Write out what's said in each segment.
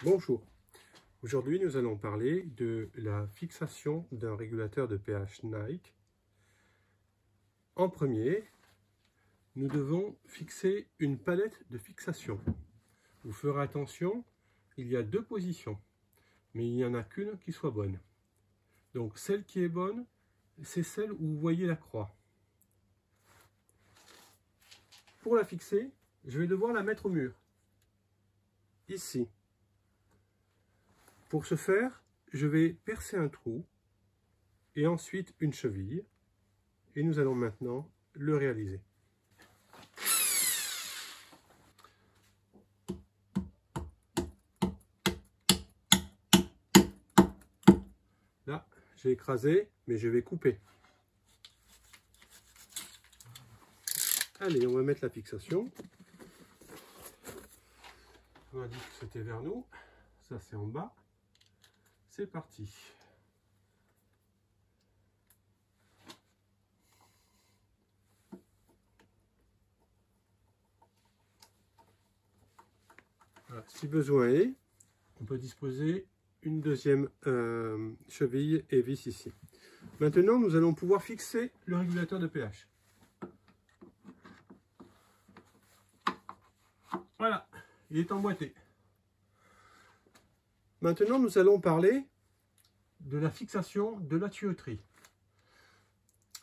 Bonjour, aujourd'hui nous allons parler de la fixation d'un régulateur de pH Nike. En premier, nous devons fixer une palette de fixation. Vous ferez attention, il y a deux positions, mais il n'y en a qu'une qui soit bonne. Donc celle qui est bonne, c'est celle où vous voyez la croix. Pour la fixer, je vais devoir la mettre au mur, ici. Pour ce faire, je vais percer un trou et ensuite une cheville et nous allons maintenant le réaliser. Là, j'ai écrasé, mais je vais couper. Allez, on va mettre la fixation. On a dit que c'était vers nous. Ça, c'est en bas. C'est parti. Voilà. Si besoin est, on peut disposer une deuxième cheville et vis ici. Maintenant, nous allons pouvoir fixer le régulateur de pH. Voilà, il est emboîté. Maintenant, nous allons parler de la fixation de la tuyauterie.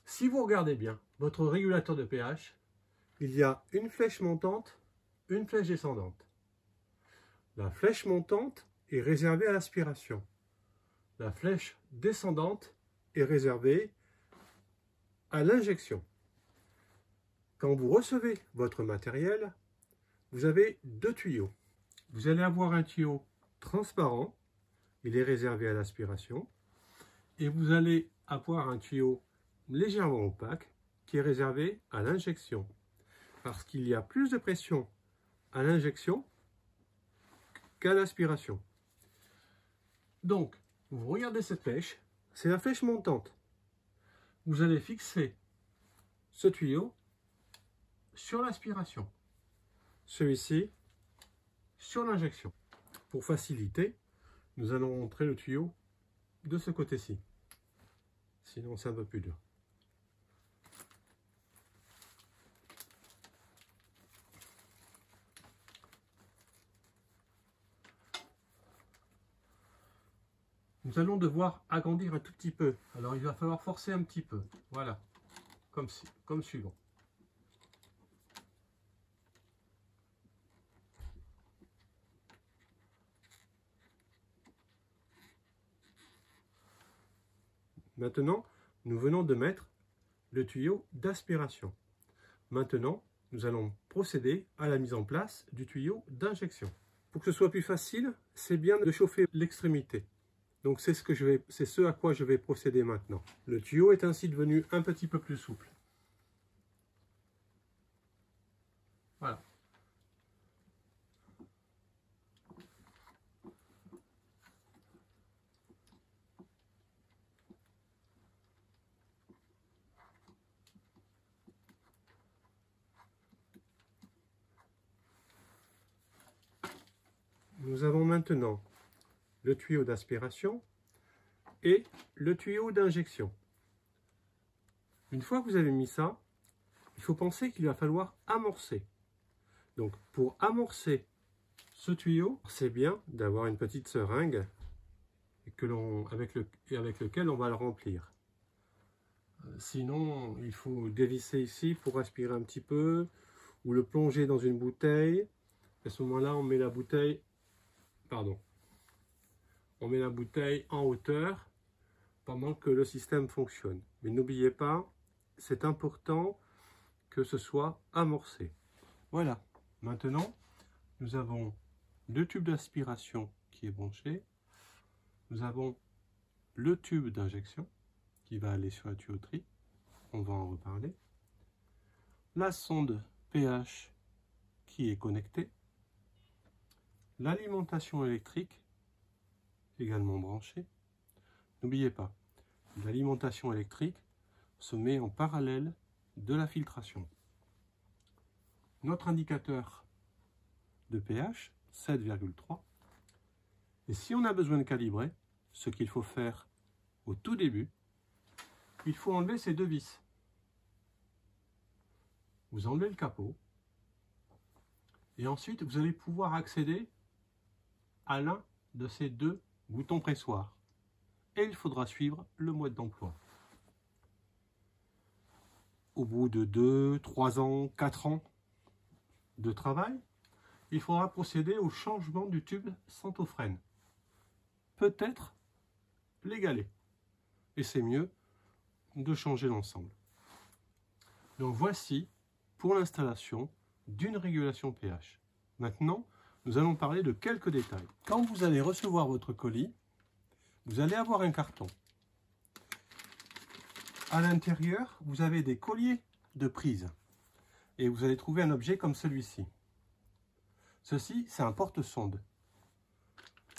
Si vous regardez bien votre régulateur de pH, il y a une flèche montante, une flèche descendante. La flèche montante est réservée à l'aspiration. La flèche descendante est réservée à l'injection. Quand vous recevez votre matériel, vous avez deux tuyaux. Vous allez avoir un tuyau transparent, il est réservé à l'aspiration, et vous allez avoir un tuyau légèrement opaque qui est réservé à l'injection, parce qu'il y a plus de pression à l'injection qu'à l'aspiration. Donc, vous regardez cette flèche, c'est la flèche montante. Vous allez fixer ce tuyau sur l'aspiration, celui-ci sur l'injection. Pour faciliter, nous allons montrer le tuyau de ce côté-ci. Sinon, c'est un peu plus dur. Nous allons devoir agrandir un tout petit peu. Alors, il va falloir forcer un petit peu. Voilà, comme suivant. Maintenant, nous venons de mettre le tuyau d'aspiration. Maintenant, nous allons procéder à la mise en place du tuyau d'injection. Pour que ce soit plus facile, c'est bien de chauffer l'extrémité. Donc c'est ce à quoi je vais procéder maintenant. Le tuyau est ainsi devenu un petit peu plus souple. Voilà. Nous avons maintenant le tuyau d'aspiration et le tuyau d'injection. Une fois que vous avez mis ça, il faut penser qu'il va falloir amorcer. Donc pour amorcer ce tuyau, c'est bien d'avoir une petite seringue avec lequel on va le remplir. Sinon, il faut dévisser ici pour aspirer un petit peu, ou le plonger dans une bouteille. À ce moment-là, on met la bouteille, en hauteur pendant que le système fonctionne. Mais n'oubliez pas, c'est important que ce soit amorcé. Voilà, maintenant, nous avons le tube d'aspiration qui est branché. Nous avons le tube d'injection qui va aller sur la tuyauterie. On va en reparler. La sonde pH qui est connectée. L'alimentation électrique également branchée. N'oubliez pas, l'alimentation électrique se met en parallèle de la filtration. Notre indicateur de pH, 7,3, Et si on a besoin de calibrer, ce qu'il faut faire au tout début, il faut enlever ces deux vis. Vous enlevez le capot et ensuite vous allez pouvoir accéder à l'un de ces deux boutons pressoirs. Et il faudra suivre le mode d'emploi. Au bout de 2, 3 ans, 4 ans de travail, il faudra procéder au changement du tube centofrène. Peut-être l'égaler. Et c'est mieux de changer l'ensemble. Donc voici pour l'installation d'une régulation pH. Maintenant, nous allons parler de quelques détails. Quand vous allez recevoir votre colis, vous allez avoir un carton. À l'intérieur, vous avez des colliers de prise. Et vous allez trouver un objet comme celui-ci. Ceci, c'est un porte-sonde.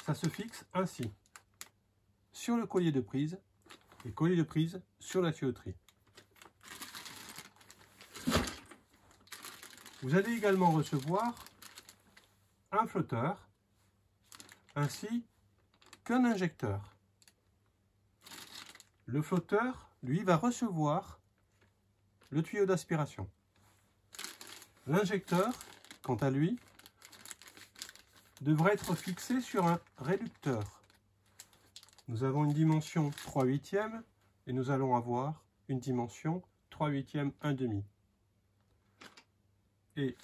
Ça se fixe ainsi sur le collier de prise et collier de prise sur la tuyauterie. Vous allez également recevoir un flotteur ainsi qu'un injecteur. Le flotteur, lui, va recevoir le tuyau d'aspiration. L'injecteur, quant à lui, devrait être fixé sur un réducteur. Nous avons une dimension 3/8 et nous allons avoir une dimension 3/8 1/2. Et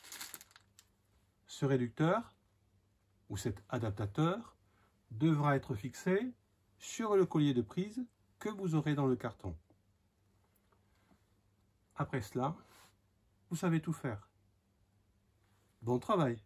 ce réducteur, ou cet adaptateur, devra être fixé sur le collier de prise que vous aurez dans le carton. Après cela, vous savez tout faire. Bon travail!